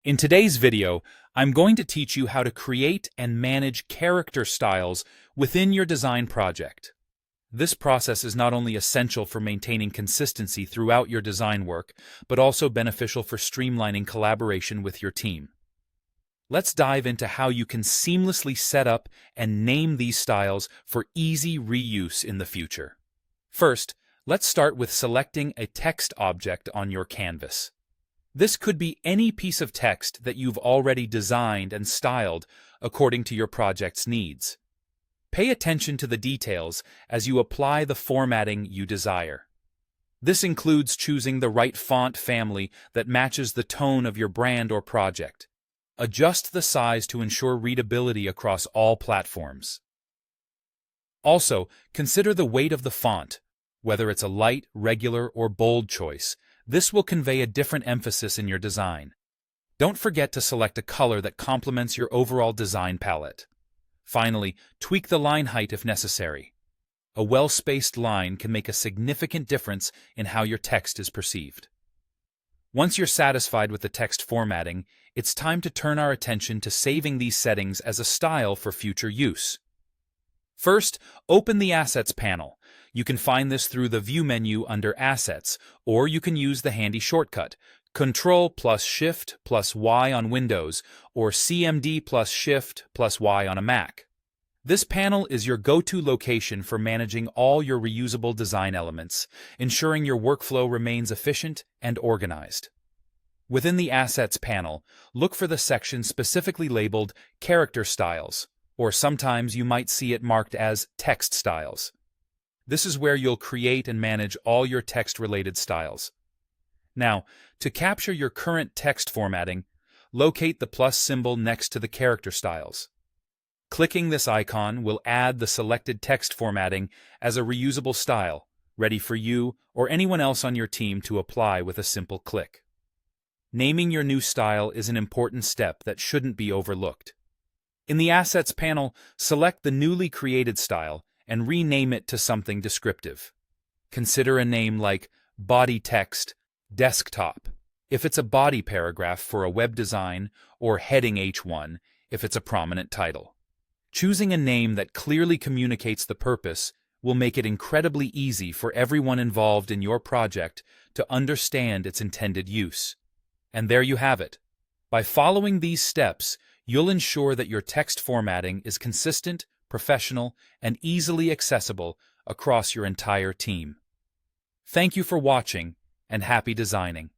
In today's video, I'm going to teach you how to create and manage character styles within your design project. This process is not only essential for maintaining consistency throughout your design work, but also beneficial for streamlining collaboration with your team. Let's dive into how you can seamlessly set up and name these styles for easy reuse in the future. First, let's start with selecting a text object on your canvas. This could be any piece of text that you've already designed and styled according to your project's needs. Pay attention to the details as you apply the formatting you desire. This includes choosing the right font family that matches the tone of your brand or project. Adjust the size to ensure readability across all platforms. Also, consider the weight of the font, whether it's a light, regular, or bold choice. This will convey a different emphasis in your design. Don't forget to select a color that complements your overall design palette. Finally, tweak the line height if necessary. A well-spaced line can make a significant difference in how your text is perceived. Once you're satisfied with the text formatting, it's time to turn our attention to saving these settings as a style for future use. First, open the Assets panel. You can find this through the View menu under Assets, or you can use the handy shortcut, Ctrl+Shift+Y on Windows, or CMD+Shift+Y on a Mac. This panel is your go-to location for managing all your reusable design elements, ensuring your workflow remains efficient and organized. Within the Assets panel, look for the section specifically labeled Character Styles, or sometimes you might see it marked as Text Styles. This is where you'll create and manage all your text-related styles. Now, to capture your current text formatting, locate the plus symbol next to the character styles. Clicking this icon will add the selected text formatting as a reusable style, ready for you or anyone else on your team to apply with a simple click. Naming your new style is an important step that shouldn't be overlooked. In the Assets panel, select the newly created style and rename it to something descriptive. Consider a name like Body Text Desktop if it's a body paragraph for a web design, or Heading H1 if it's a prominent title. Choosing a name that clearly communicates the purpose will make it incredibly easy for everyone involved in your project to understand its intended use. And there you have it. By following these steps, you'll ensure that your text formatting is consistent, professional, and easily accessible across your entire team. Thank you for watching, and happy designing.